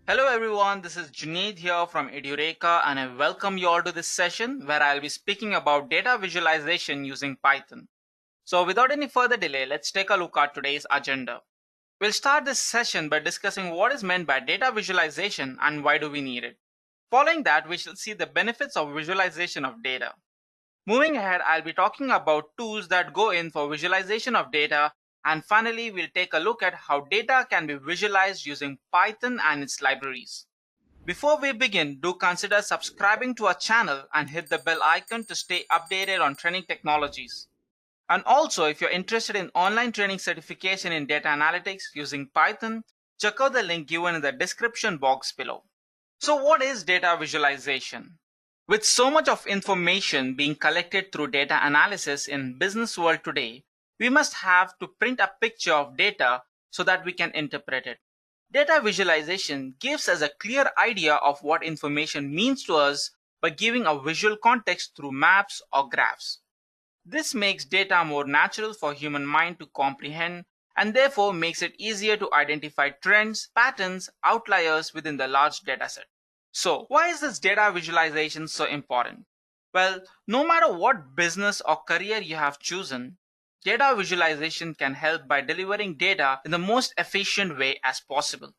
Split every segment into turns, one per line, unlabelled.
Hello everyone, this is Junaid here from Edureka and I welcome you all to this session where I'll be speaking about data visualization using Python. So without any further delay, let's take a look at today's agenda. We'll start this session by discussing what is meant by data visualization and why do we need it. Following that, we shall see the benefits of visualization of data. Moving ahead, I'll be talking about tools that go in for visualization of data, and finally, we'll take a look at how data can be visualized using Python and its libraries. Before we begin, do consider subscribing to our channel and hit the bell icon to stay updated on training technologies. And also, if you're interested in online training certification in data analytics using Python, check out the link given in the description box below. So what is data visualization? With so much of information being collected through data analysis in business world today, we must have to print a picture of data so that we can interpret it. Data visualization gives us a clear idea of what information means to us by giving a visual context through maps or graphs. This makes data more natural for human mind to comprehend and therefore makes it easier to identify trends, patterns, outliers within the large dataset. So, why is this data visualization so important? Well, no matter what business or career you have chosen, data visualization can help by delivering data in the most efficient way as possible.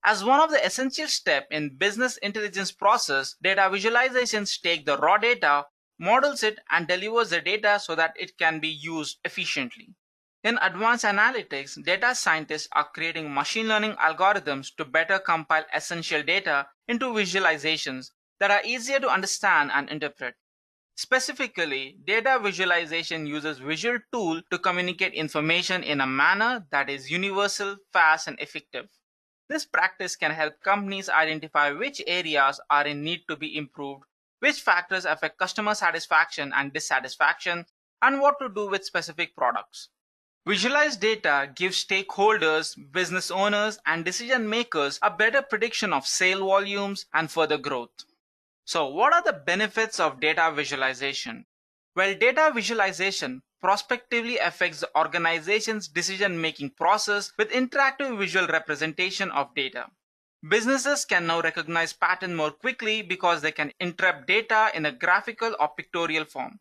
As one of the essential steps in business intelligence process, data visualizations take the raw data, models it, and delivers the data so that it can be used efficiently. In advanced analytics, data scientists are creating machine learning algorithms to better compile essential data into visualizations that are easier to understand and interpret. Specifically, data visualization uses visual tool to communicate information in a manner that is universal, fast, and effective. This practice can help companies identify which areas are in need to be improved, which factors affect customer satisfaction and dissatisfaction, and what to do with specific products. Visualized data gives stakeholders, business owners, and decision makers a better prediction of sale volumes and further growth. So, what are the benefits of data visualization? Well, data visualization prospectively affects the organization's decision-making process with interactive visual representation of data. Businesses can now recognize patterns more quickly because they can interpret data in a graphical or pictorial form.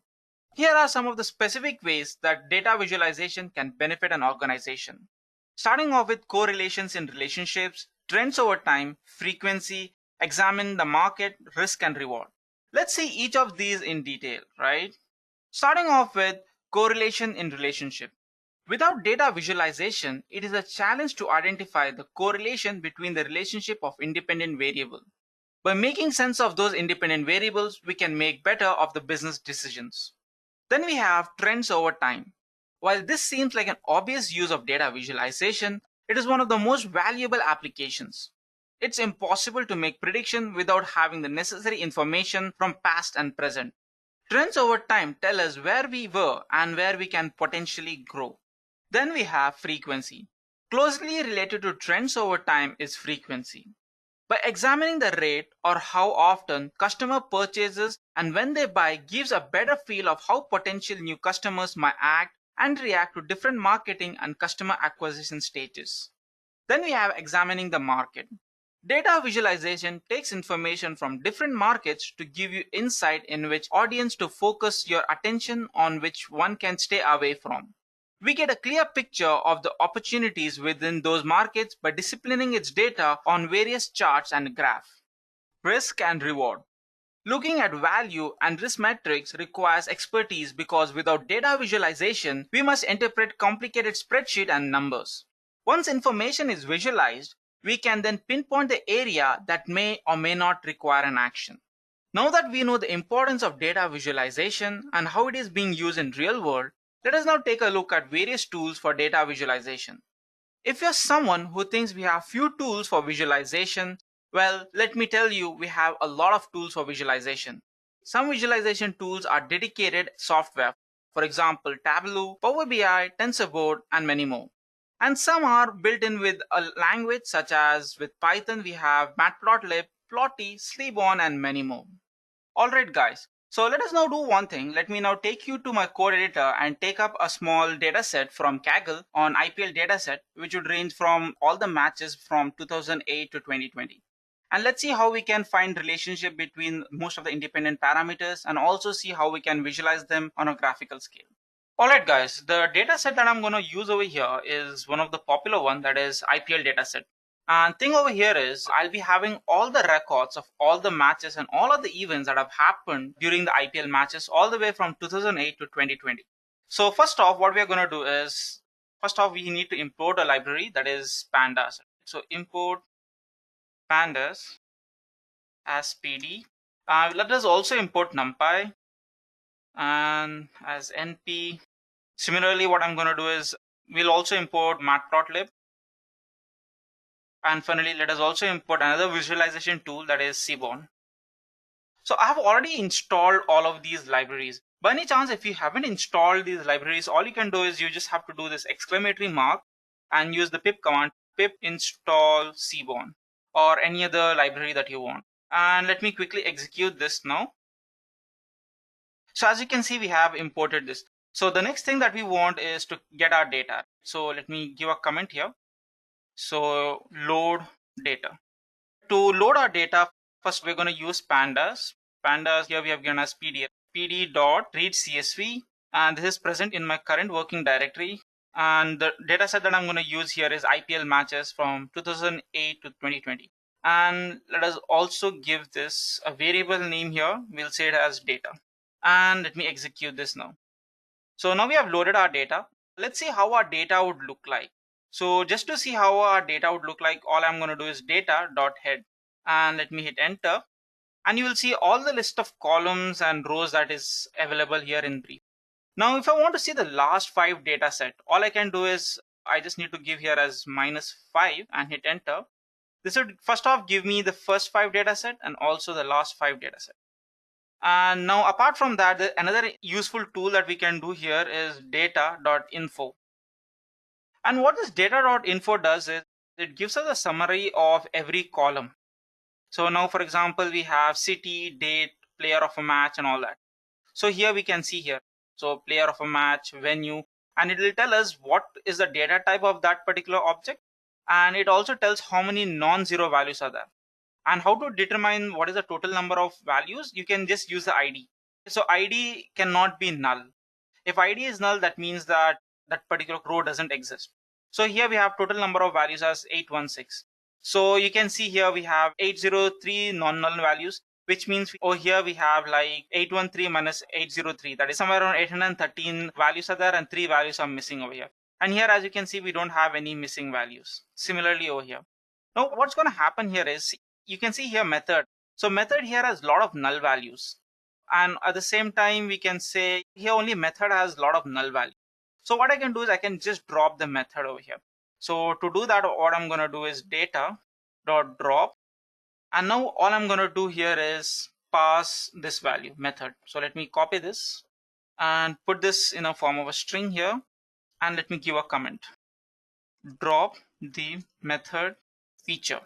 Here are some of the specific ways that data visualization can benefit an organization. Starting off with correlations in relationships, trends over time, frequency, examine the market, risk and reward. Let's see each of these in detail, right? Starting off with correlation in relationship. Without data visualization, it is a challenge to identify the correlation between the relationship of independent variables. By making sense of those independent variables, we can make better of the business decisions. Then we have trends over time. While this seems like an obvious use of data visualization, it is one of the most valuable applications. It's impossible to make prediction without having the necessary information from past and present. Trends over time tell us where we were and where we can potentially grow. Then we have frequency. Closely related to trends over time is frequency. By examining the rate or how often customer purchases and when they buy gives a better feel of how potential new customers might act and react to different marketing and customer acquisition stages. Then we have examining the market. Data visualization takes information from different markets to give you insight in which audience to focus your attention on, which one can stay away from. We get a clear picture of the opportunities within those markets by disciplining its data on various charts and graphs. Risk and reward. Looking at value and risk metrics requires expertise because without data visualization, we must interpret complicated spreadsheet and numbers. Once information is visualized, we can then pinpoint the area that may or may not require an action. Now that we know the importance of data visualization and how it is being used in real world, let us now take a look at various tools for data visualization. If you're someone who thinks we have few tools for visualization, well, let me tell you, we have a lot of tools for visualization. Some visualization tools are dedicated software, for example, Tableau, Power BI, TensorBoard, and many more. And some are built in with a language such as with Python, we have Marplotlib, Plotty, Sleepon, and many more. Alright guys, so let us now do one thing. Let me now take you to my code editor and take up a small data set from Kaggle on IPL Dataset, which would range from all the matches from 2008 to 2020. And let's see how we can find relationship between most of the independent parameters and also see how we can visualize them on a graphical scale. Alright guys, the data set that I'm going to use over here is one of the popular one, that is IPL Dataset. And thing over here is I'll be having all the records of all the matches and all of the events that have happened during the IPL matches all the way from 2008 to 2020. So first off, what we are going to do is, first off, we need to import a library, that is pandas. So import pandas as pd. Let us also import numpy and as np. Similarly, what I'm going to do is we'll also import Marplotlib. And finally, let us also import another visualization tool, that is Seaborn. So I have already installed all of these libraries. By any chance, if you haven't installed these libraries, all you can do is you just have to do this exclamatory mark and use the pip command, pip install Seaborn or any other library that you want. And let me quickly execute this now. So as you can see, we have imported this. So the next thing that we want is to get our data. So let me give a comment here. So load data. To load our data, first we're going to use pandas. Pandas here we have given as pd.read.csv, and this is present in my current working directory. And the data set that I'm going to use here is IPL matches from 2008 to 2020. And let us also give this a variable name here. We'll say it as data. And let me execute this now. So now we have loaded our data. Let's see how our data would look like. So just to see how our data would look like, all I'm going to do is data.head and let me hit enter. And you will see all the list of columns and rows that is available here in brief. Now, if I want to see the last 5 data set, all I can do is I just need to give here as -5 and hit enter. This would first off give me the first 5 data set and also the last 5 data set. And now apart from that, another useful tool that we can do here is data.info. And what this data.info does is it gives us a summary of every column. So now, for example, we have city, date, player of a match and all that. So here we can see here. So player of a match, venue, and it will tell us what is the data type of that particular object. And it also tells how many non-zero values are there. And how to determine what is the total number of values, you can just use the ID. So ID cannot be null. If ID is null, that means that that particular row doesn't exist. So here we have total number of values as 816. So you can see here we have 803 non-null values, which means over here we have like 813 minus 803. That is somewhere around 813 values are there and 3 values are missing over here. And here, as you can see, we don't have any missing values. Similarly over here. Now what's going to happen here is you can see here method. So method here has a lot of null values. And at the same time, we can say here only method has a lot of null value. So what I can do is I can just drop the method over here. So to do that, what I'm going to do is data.drop. And now all I'm going to do here is pass this value method. So let me copy this and put this in a form of a string here. And let me give a comment. Drop the method feature.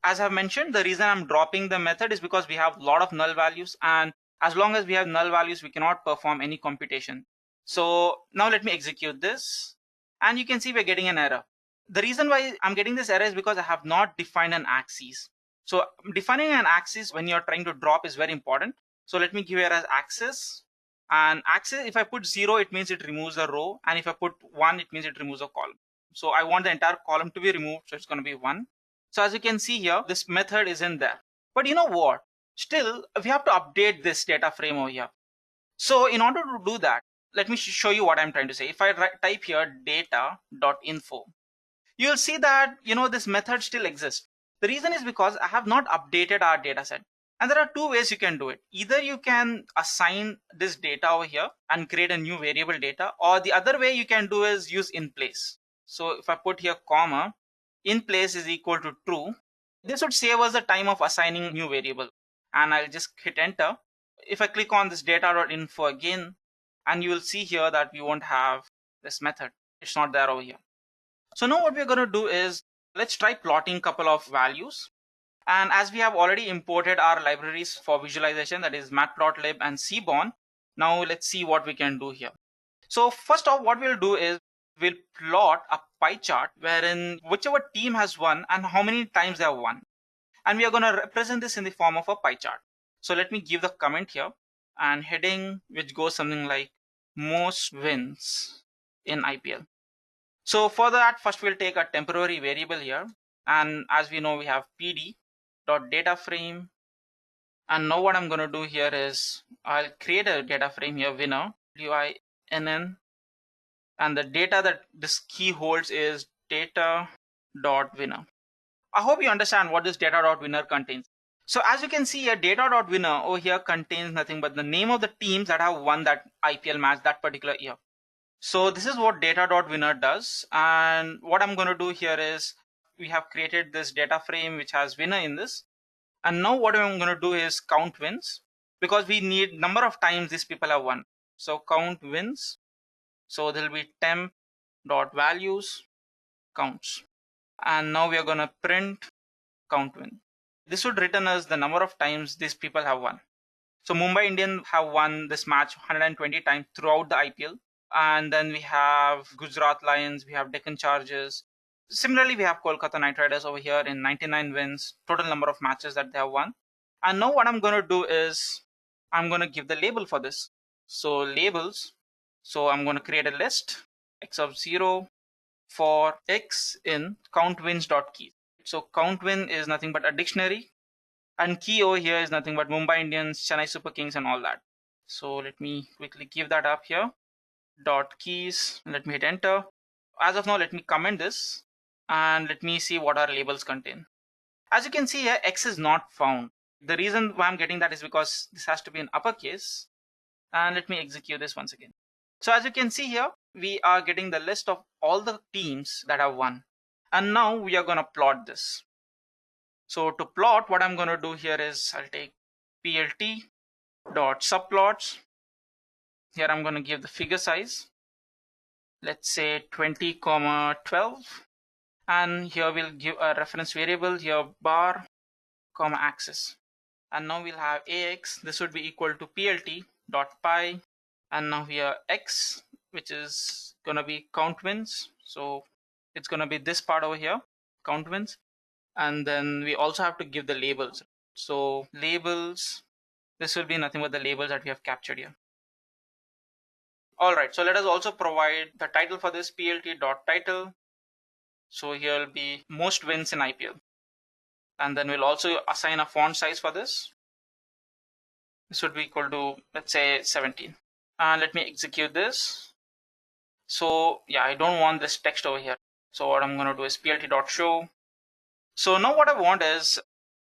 As I've mentioned, the reason I'm dropping the method is because we have a lot of null values, and as long as we have null values, we cannot perform any computation. So now let me execute this, and you can see we're getting an error. The reason why I'm getting this error is because I have not defined an axis. So defining an axis when you're trying to drop is very important. So let me give here as axis, and axis, if I put 0, it means it removes a row, and if I put 1, it means it removes a column. So I want the entire column to be removed, so it's going to be 1. So as you can see here, this method is in there. But you know what? Still, we have to update this data frame over here. So in order to do that, let me show you what I'm trying to say. If I type here data.info, you'll see that, this method still exists. The reason is because I have not updated our data set. And there are 2 ways you can do it. Either you can assign this data over here and create a new variable data, or the other way you can do is use in place. So if I put here comma, in place is equal to true, this would save us the time of assigning new variable. And I'll just hit enter. If I click on this data.info again, and you will see here that we won't have this method. It's not there over here. So now what we're going to do is let's try plotting a couple of values. And as we have already imported our libraries for visualization, that is Matplotlib and Seaborn, now let's see what we can do here. So first off, what we'll do is we'll plot a pie chart wherein whichever team has won and how many times they have won. and we are going to represent this in the form of a pie chart. So let me give the comment here and heading which goes something like most wins in IPL. So for that, first we'll take a temporary variable here, and as we know we have pd dot data frame, and now what I'm going to do here is I'll create a data frame here, winner winn, and the data that this key holds is data dot winner. I hope you understand what this data dot winner contains. So as you can see here, data dot winner over here contains nothing but the name of the teams that have won that IPL match that particular year. So this is what data dot winner does, and what I'm going to do here is we have created this data frame which has winner in this, and now what I'm going to do is count wins, because we need number of times these people have won. So count wins, so there will be temp dot values counts, and now we are going to print count win. This would return us the number of times these people have won. So Mumbai Indians have won this match 120 times throughout the IPL. And then we have Gujarat Lions, we have Deccan Chargers. Similarly, we have Kolkata Knight Riders over here in 99 wins, total number of matches that they have won. And now what I'm going to do is I'm going to give the label for this. So labels. So I'm going to create a list x of 0 for x in countwins.key. So count win is nothing but a dictionary, and key over here is nothing but Mumbai Indians, Chennai Super Kings, and all that. So let me quickly give that up here. Dot keys, let me hit enter. As of now, let me comment this and let me see what our labels contain. As you can see here, X is not found. The reason why I'm getting that is because this has to be in uppercase, and let me execute this once again. So as you can see here, we are getting the list of all the teams that have won, and now we are going to plot this. So to plot, what I'm going to do here is I'll take plt dot subplots. Here I'm going to give the figure size, let's say 20,12, and here we'll give a reference variable here, bar, comma axis, and now we'll have ax. This would be equal to plt dot pi, and now here x, which is going to be count wins. So it's going to be this part over here, count wins, and then we also have to give the labels. So labels, this will be nothing but the labels that we have captured here. All right, so let us also provide the title for this, plt.title. So here will be most wins in IPL. And then we'll also assign a font size for this. This would be equal to, let's say, 17. And let me execute this. So yeah, I don't want this text over here. So what I'm going to do is plt.show. So now what I want is,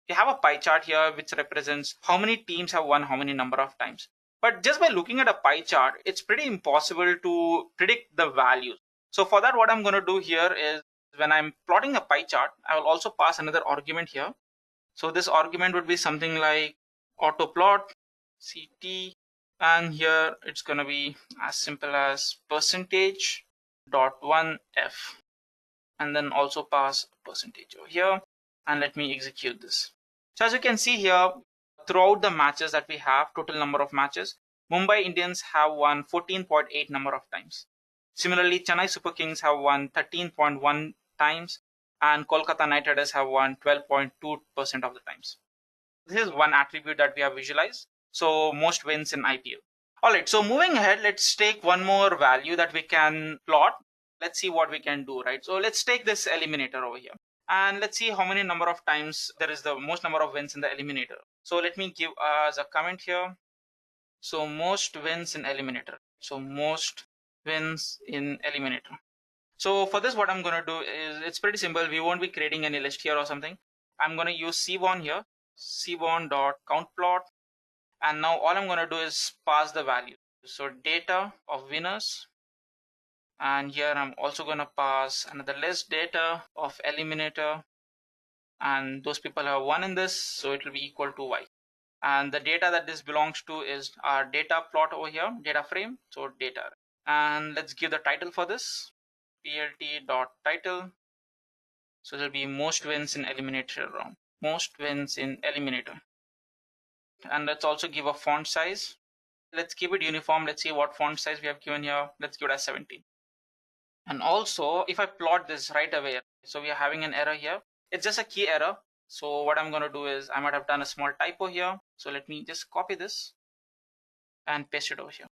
we have a pie chart here which represents how many teams have won how many number of times. But just by looking at a pie chart, it's pretty impossible to predict the values. So for that, what I'm going to do here is when I'm plotting a pie chart, I will also pass another argument here. So this argument would be something like autoplot ct, and here it's going to be as simple as percentage dot 1f, and then also pass percentage over here, and let me execute this. So as you can see here, throughout the matches that we have, total number of matches, Mumbai Indians have won 14.8 number of times. Similarly, Chennai Super Kings have won 13.1 times, and Kolkata Knight Riders have won 12.2% of the times. This is one attribute that we have visualized. So most wins in IPL. All right, so moving ahead, let's take one more value that we can plot. Let's see what we can do, right? So let's take this eliminator over here, and let's see how many number of times there is the most number of wins in the eliminator. So let me give as a comment here. So most wins in eliminator. So most wins in eliminator. So for this, what I'm going to do is, it's pretty simple. We won't be creating any list here or something. I'm going to use cbon here, cbon.countplot. And now all I'm going to do is pass the value. So data of winners. And here I'm also going to pass another list, data of eliminator. And those people have won in this, so it will be equal to y. And the data that this belongs to is our data plot over here, data frame, so data. And let's give the title for this, plt.title. So there'll be most wins in eliminator round, most wins in eliminator. And let's also give a font size. Let's keep it uniform. Let's see what font size we have given here. Let's give it as 17. And also, if I plot this right away, so we are having an error here. It's just a key error. So what I'm going to do is I might have done a small typo here. So let me just copy this and paste it over here.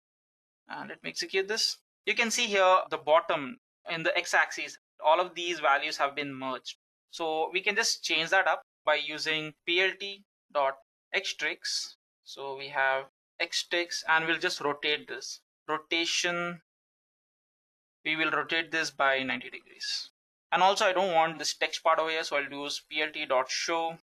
And let me execute this. You can see here the bottom in the x-axis, all of these values have been merged. So we can just change that up by using plt.xtricks. So we have xtricks and we'll just rotate this. Rotation, we will rotate this by 90 degrees. And also I don't want this text part over here, so I'll use plt.show.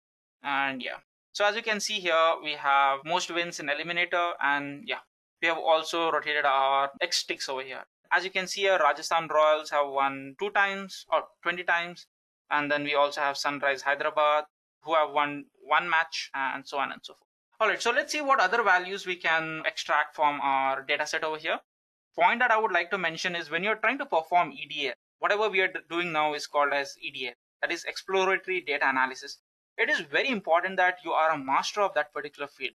And yeah, so as you can see here, we have most wins in eliminator, and yeah, we have also rotated our x sticks over here. As you can see here, Rajasthan Royals have won 2 times or 20 times, and then we also have Sunrise Hyderabad who have won 1 match, and so on and so forth. All right, so let's see what other values we can extract from our data set over here. Point that I would like to mention is when you're trying to perform EDA, whatever we are doing now is called as EDA, that is exploratory data analysis. It is very important that you are a master of that particular field.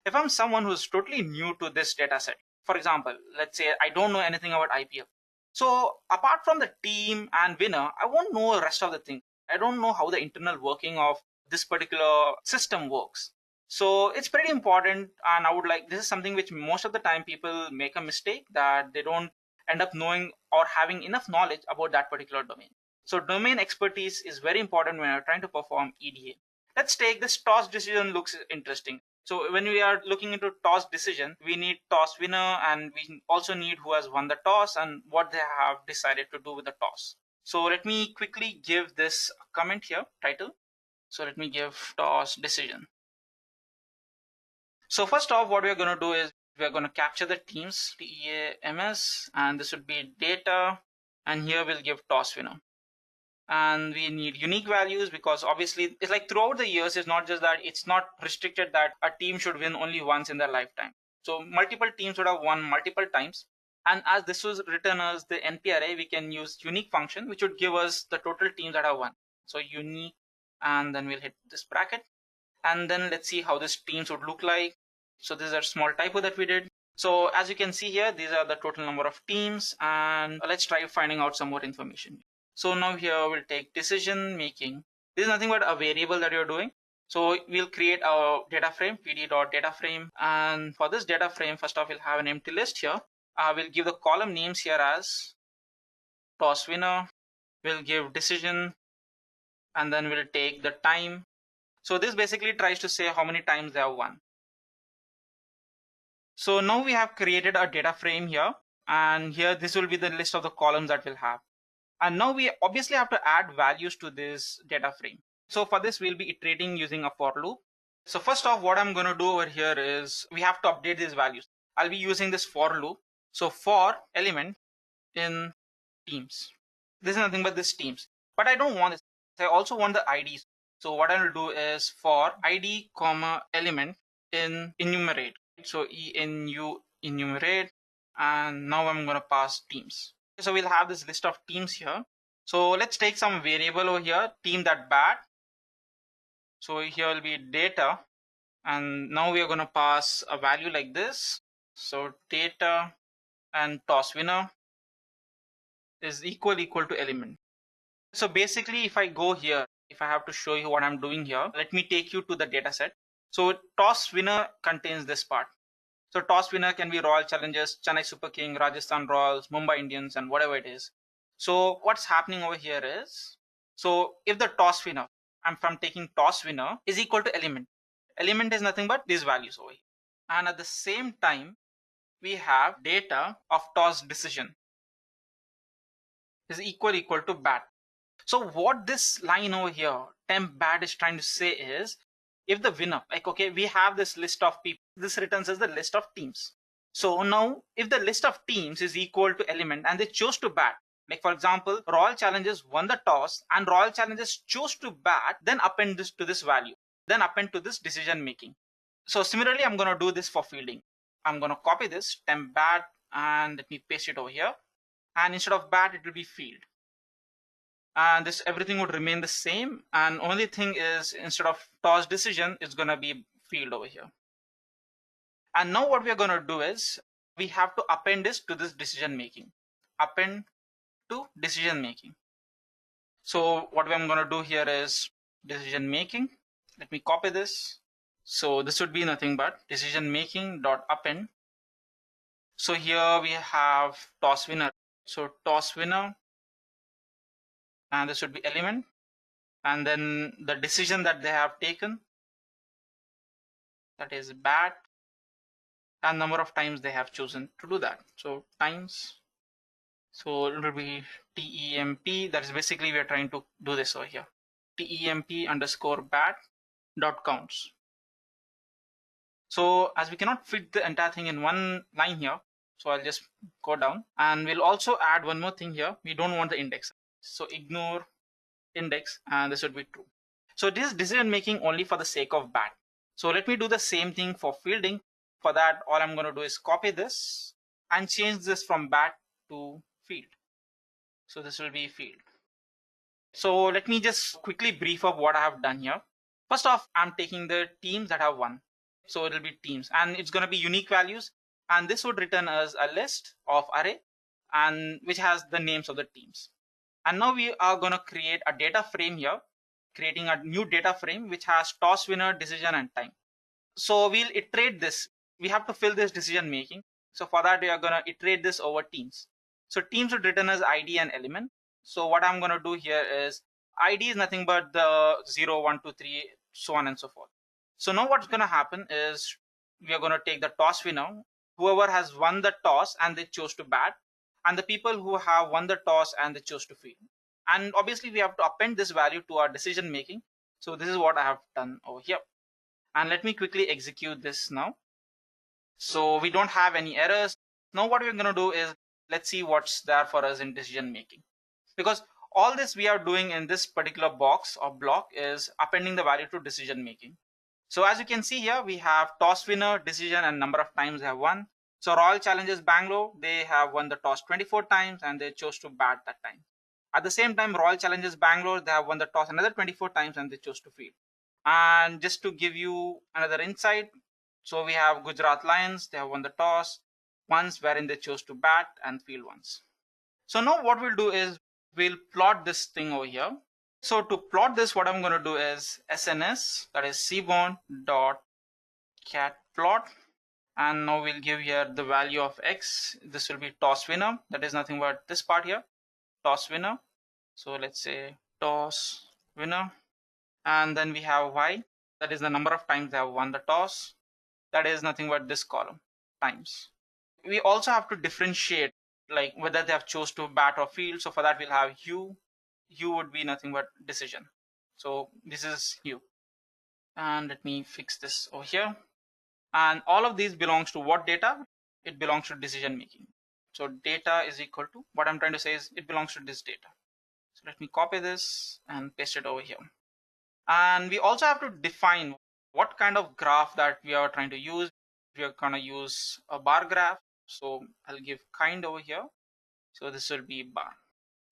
If I'm someone who's totally new to this data set, for example, let's say I don't know anything about IPL. So apart from the team and winner, I won't know the rest of the thing. I don't know how the internal working of this particular system works. So it's pretty important, and I would like, this is something which most of the time people make a mistake, that they don't end up knowing or having enough knowledge about that particular domain. So domain expertise is very important when you're trying to perform EDA. Let's take this toss decision, looks interesting. So when we are looking into toss decision, we need toss winner, and we also need who has won the toss and what they have decided to do with the toss. So let me quickly give this comment here, title. So let me give toss decision. So first off, what we're going to do is we're going to capture the teams, TEAMS, and this would be data, and here we'll give toss winner. And we need unique values, because obviously it's like throughout the years, it's not just that, it's not restricted that a team should win only once in their lifetime. So multiple teams would have won multiple times. And as this was written as the NP array, we can use unique function, which would give us the total teams that have won. So unique, and then we'll hit this bracket. And then let's see how this teams would look like. So this is a small typo that we did. So as you can see here, these are the total number of teams, and let's try finding out some more information. So now here we'll take decision making. This is nothing but a variable that you're doing. So we'll create our data frame, pd.dataframe. And for this data frame, first off, we'll have an empty list here. We'll give the column names here as toss winner. We'll give decision, and then we'll take the time. So this basically tries to say how many times they have won. So now we have created a data frame here, and here this will be the list of the columns that we'll have. And now we obviously have to add values to this data frame. So for this, we'll be iterating using a for loop. So first off, what I'm going to do over here is we have to update these values. I'll be using this for loop. So for element in teams. This is nothing but this teams. But I don't want this. I also want the IDs. So what I will do is for ID comma element in enumerate. So ENU enumerate, and now I'm going to pass teams. So we'll have this list of teams here. So let's take some variable over here, team that bat. So here will be data, and now we are going to pass a value like this. So data and toss winner is equal to element. So basically, if I go here, if I have to show you what I'm doing here, let me take you to the data set. So toss winner contains this part. So toss winner can be Royal Challengers, Chennai Super King, Rajasthan Royals, Mumbai Indians, and whatever it is. So what's happening over here is, so if the toss winner, I'm from taking toss winner, is equal to element. Element is nothing but these values over here. And at the same time, we have data of toss decision is equal to bat. So what this line over here, temp bat, is trying to say is, if the winner, like, okay, we have this list of people, this returns as the list of teams. So now if the list of teams is equal to element and they chose to bat, like for example, Royal Challengers won the toss and Royal Challengers chose to bat, then append this to this value, then append to this decision making. So similarly, I'm going to do this for fielding. I'm going to copy this temp bat and let me paste it over here. And instead of bat, it will be field. And this everything would remain the same, and only thing is, instead of toss decision, it's going to be field over here. And now what we are going to do is we have to append this to this decision making. Append to decision making. So what I'm going to do here is decision making. Let me copy this. So this would be nothing but decision making dot append. So here we have toss winner. So toss winner, and this would be element, and then the decision that they have taken, that is bat, and number of times they have chosen to do that. So times. So it will be TEMP. That is basically we are trying to do this over here. TEMP underscore bat dot counts. So as we cannot fit the entire thing in one line here, so I'll just go down, and we'll also add one more thing here. We don't want the index. So ignore index, and this would be true. So this is decision making only for the sake of bat. So let me do the same thing for fielding. For that, all I'm going to do is copy this and change this from bat to field. So this will be field. So let me just quickly brief up what I have done here. First off, I'm taking the teams that have won. So it will be teams, and it's going to be unique values. And this would return as a list of array, and which has the names of the teams. And now we are going to create a data frame here, creating a new data frame which has toss winner, decision, and time. So we'll iterate this. We have to fill this decision making. So for that, we are going to iterate this over teams. So teams would return as ID and element. So what I'm going to do here is ID is nothing but the 0, 1, 2, 3, so on and so forth. So now what's going to happen is we are going to take the toss winner, whoever has won the toss and they chose to bat, and the people who have won the toss and they chose to field. And obviously we have to append this value to our decision making. So this is what I have done over here. And let me quickly execute this now. So we don't have any errors. Now what we're going to do is, let's see what's there for us in decision making. Because all this we are doing in this particular box or block is appending the value to decision making. So as you can see here, we have toss winner, decision, and number of times they have won. So Royal Challengers Bangalore, they have won the toss 24 times and they chose to bat that time. At the same time, Royal Challengers Bangalore, they have won the toss another 24 times and they chose to field. And just to give you another insight, so we have Gujarat Lions, they have won the toss once, wherein they chose to bat and field once. So now what we'll do is we'll plot this thing over here. So to plot this, what I'm going to do is SNS, that is cbound dot cat plot, and now we'll give here the value of X. This will be toss winner, that is nothing but this part here, toss winner. So let's say toss winner, and then we have Y, that is the number of times they have won the toss, that is nothing but this column, times. We also have to differentiate like whether they have chose to bat or field. So for that we'll have hue would be nothing but decision. So this is hue, and let me fix this over here. And all of these belongs to what data? It belongs to decision making. So data is equal to, what I'm trying to say is it belongs to this data. So let me copy this and paste it over here. And we also have to define what kind of graph that we are trying to use. We are going to use a bar graph. So I'll give kind over here. So this will be bar.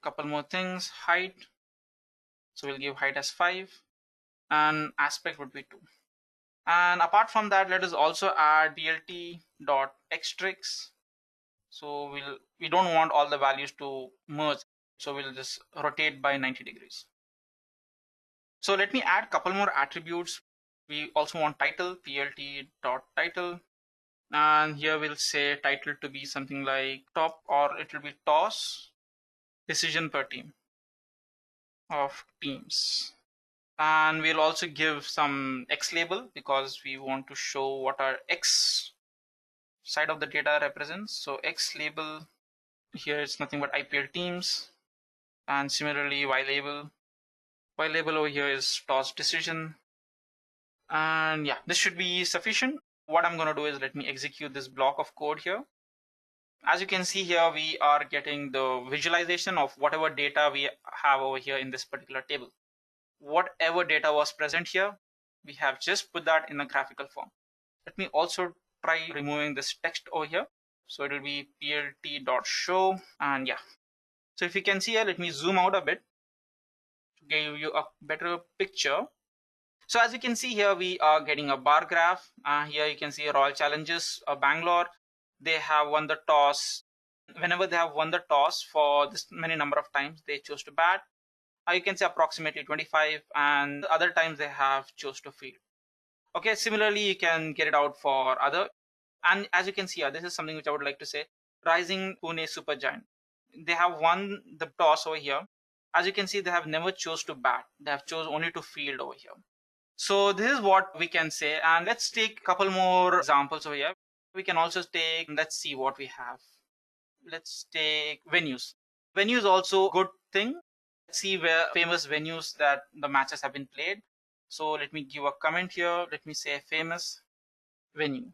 Couple more things, height. So we'll give height as 5 and aspect would be 2. And apart from that, let us also add plt.xtrix. So we don't want all the values to merge. So we'll just rotate by 90 degrees. So let me add a couple more attributes. We also want title, plt.title. And here we'll say title to be something like top, or it will be toss decision per team of teams. And we'll also give some X label because we want to show what our X side of the data represents. So X label here is nothing but IPL teams, and similarly Y label over here is toss decision. And yeah, this should be sufficient. What I'm going to do is let me execute this block of code here. As you can see here, we are getting the visualization of whatever data we have over here in this particular table. Whatever data was present here, we have just put that in a graphical form. Let me also try removing this text over here. So it will be plt.show, and yeah. So if you can see here, let me zoom out a bit to give you a better picture. So as you can see here, we are getting a bar graph. Here you can see Royal Challengers Bangalore. They have won the toss. Whenever they have won the toss for this many number of times, they chose to bat. You can say approximately 25, and other times they have chose to field. Okay, similarly, you can get it out for other. And as you can see here, this is something which I would like to say. Rising Pune Supergiant. They have won the toss over here. As you can see, they have never chose to bat. They have chose only to field over here. So this is what we can say. And let's take a couple more examples over here. We can also take, let's see what we have. Let's take venues. Venues also good thing. Let's see where famous venues that the matches have been played. So let me give a comment here. Let me say famous venue.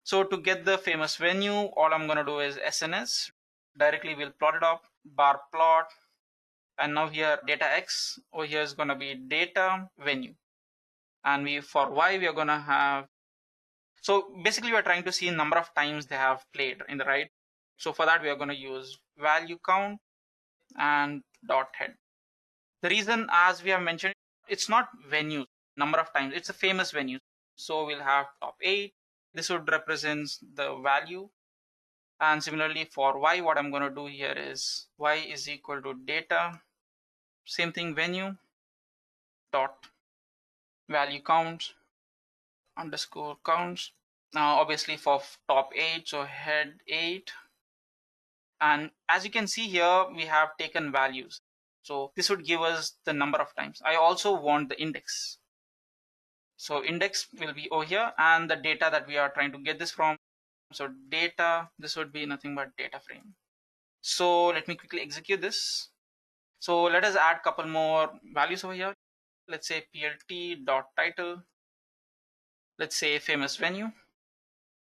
So to get the famous venue, all I'm going to do is SNS. Directly we'll plot it up, bar plot. And now here data X over here is going to be data venue. And we for Y we are going to have. So basically we're trying to see number of times they have played in the right. So for that we are going to use value count and dot head. The reason, as we have mentioned, it's not venue number of times, it's a famous venue. So we'll have top 8. This would represent the value. And similarly for Y, what I'm going to do here is Y is equal to data, same thing, venue dot value counts underscore counts. Now obviously for top 8, so head 8. And as you can see here, we have taken values. So this would give us the number of times. I also want the index. So index will be over here, and the data that we are trying to get this from. So data, this would be nothing but data frame. So let me quickly execute this. So let us add a couple more values over here. Let's say plt dot title. Let's say famous venue.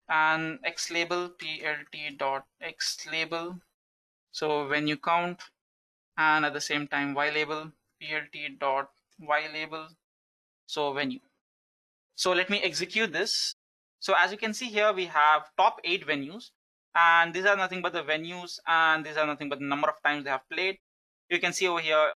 And x label plt dot x label. So venue count. And at the same time y label plt dot y label. So venue. So let me execute this. So as you can see here, we have top 8 venues, and these are nothing but the venues, and these are nothing but the number of times they have played. You can see over here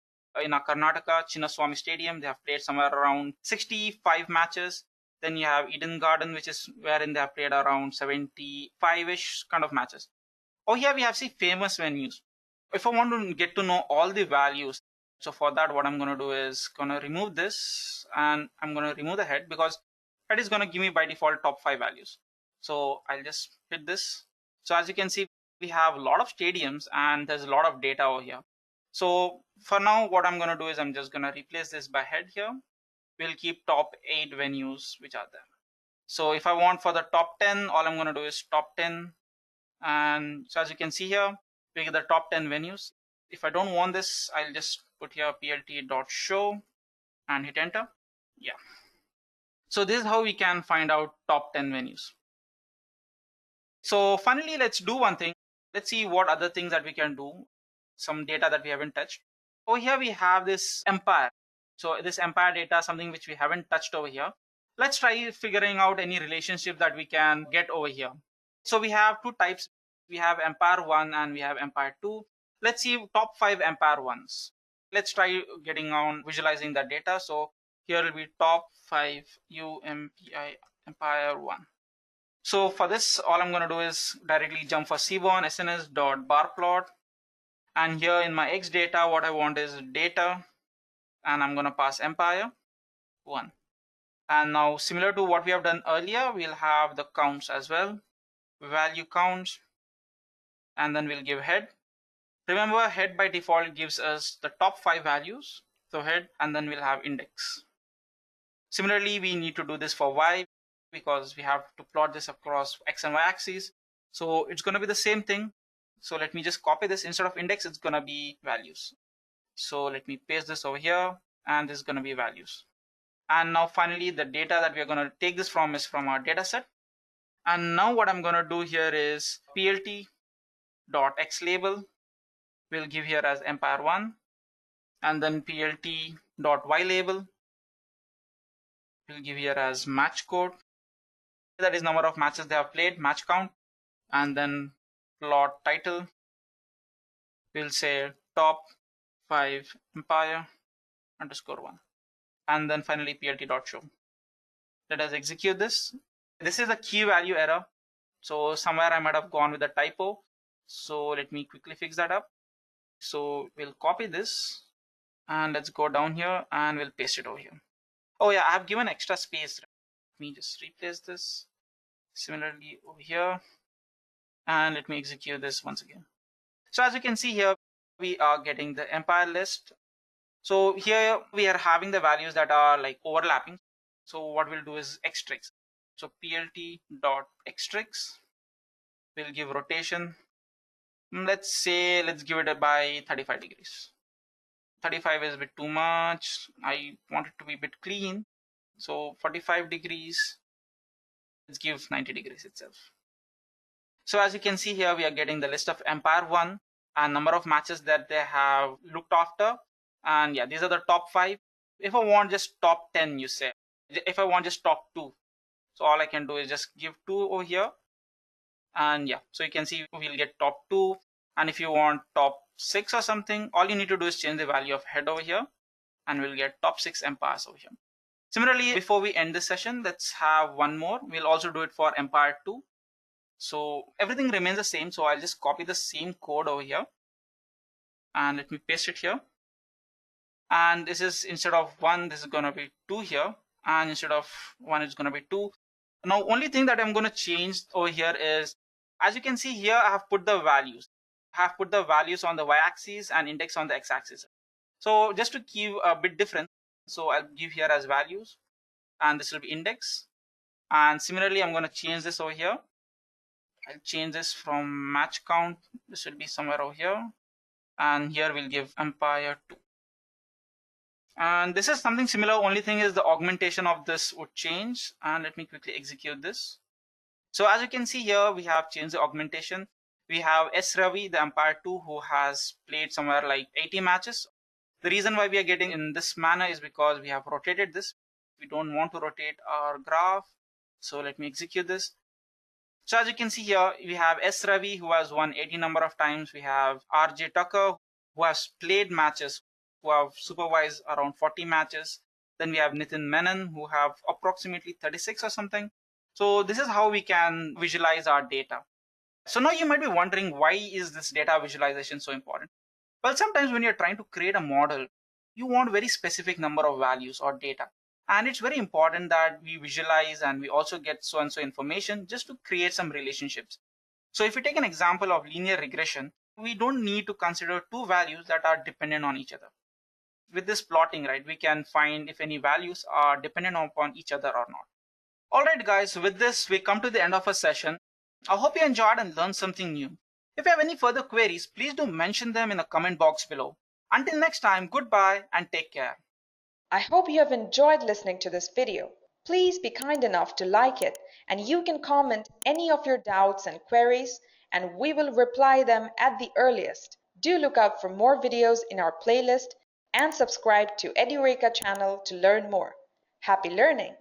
in our Karnataka Chinnaswamy Stadium, they have played somewhere around 65 matches. Then you have Eden Garden, which is wherein they have played around 75-ish kind of matches. Oh, here we have famous venues. If I want to get to know all the values, so for that, what I'm going to do is going to remove this, and I'm going to remove the head because head is going to give me by default top 5 values. So I'll just hit this. So as you can see, we have a lot of stadiums and there's a lot of data over here. So for now, what I'm going to do is I'm just going to replace this by head here. We'll keep top 8 venues which are there. So if I want for the top 10, all I'm going to do is top 10. And so as you can see here, we get the top 10 venues. If I don't want this, I'll just put here plt.show and hit enter. Yeah. So this is how we can find out top 10 venues. So finally, let's do one thing. Let's see what other things that we can do. Some data that we haven't touched. Over here, we have this empire. So this empire data, something which we haven't touched over here. Let's try figuring out any relationship that we can get over here. So we have 2 types. We have empire 1 and we have empire 2. Let's see top 5 empire 1s. Let's try getting on visualizing that data. So here will be top 5 UMPI empire 1. So for this, all I'm going to do is directly jump for cbon sns.barplot. And here in my X data, what I want is data, and I'm going to pass empire 1. And now similar to what we have done earlier, we'll have the counts as well, value counts, and then we'll give head. Remember, head by default gives us the top 5 values. So head, and then we'll have index. Similarly, we need to do this for Y because we have to plot this across X and Y axes. So it's going to be the same thing. So let me just copy this. Instead of index, it's going to be values. So let me paste this over here, and this is going to be values. And now finally, the data that we're going to take this from is from our data set. And now what I'm going to do here is plt.xlabel we'll give here as empire 1, and then plt.ylabel we'll give here as match code. That is number of matches they have played, match count. And then plot title, we'll say top 5 empire _1. And then finally plt.show. Let us execute this. This is a key value error. So somewhere I might have gone with a typo. So let me quickly fix that up. So we'll copy this And let's go down here and we'll paste it over here. Oh yeah, I have given extra space. Let me just replace this. Similarly over here. And let me execute this once again. So as you can see here, we are getting the empire list. So here we are having the values that are like overlapping. So what we'll do is xtrix. So plt.xtrix will give rotation. Let's say, let's give it by 35 degrees. 35 is a bit too much. I want it to be a bit clean. So 45 degrees, let's give 90 degrees itself. So as you can see here, we are getting the list of Empire 1 and number of matches that they have looked after. And yeah, these are the top 5. If I want just top 10, you say. If I want just top 2. So all I can do is just give 2 over here. And yeah, so you can see we'll get top 2. And if you want top 6 or something, all you need to do is change the value of head over here. And we'll get top 6 empires over here. Similarly, before we end this session, let's have one more. We'll also do it for Empire 2. So everything remains the same. So I'll just copy the same code over here and let me paste it here. And this is, instead of 1, this is going to be 2 here. And instead of 1, it's going to be 2. Now, only thing that I'm going to change over here is, as you can see here, I have put the values. I have put the values on the y-axis and index on the x-axis. So just to keep a bit different, so I'll give here as values and this will be index. And similarly, I'm going to change this over here. I'll change this from match count. This will be somewhere over here. And here we'll give empire 2. And this is something similar. Only thing is the augmentation of this would change. And let me quickly execute this. So as you can see here, we have changed the augmentation. We have S. Ravi, the empire 2, who has played somewhere like 80 matches. The reason why we are getting in this manner is because we have rotated this. We don't want to rotate our graph. So let me execute this. So as you can see here, we have S. Ravi, who has won 80 number of times. We have R.J. Tucker, who has played matches, who have supervised around 40 matches. Then we have Nitin Menon, who have approximately 36 or something. So this is how we can visualize our data. So now you might be wondering, why is this data visualization so important? Well, sometimes when you're trying to create a model, you want very specific number of values or data. And it's very important that we visualize and we also get so and so information just to create some relationships. So if you take an example of linear regression, we don't need to consider 2 values that are dependent on each other. With this plotting, right, we can find if any values are dependent upon each other or not. All right, guys, with this, we come to the end of our session. I hope you enjoyed and learned something new. If you have any further queries, please do mention them in the comment box below. Until next time, goodbye and take care.
I hope you have enjoyed listening to this video. Please be kind enough to like it, and you can comment any of your doubts and queries, and we will reply them at the earliest. Do look out for more videos in our playlist and subscribe to Edureka channel to learn more. Happy learning!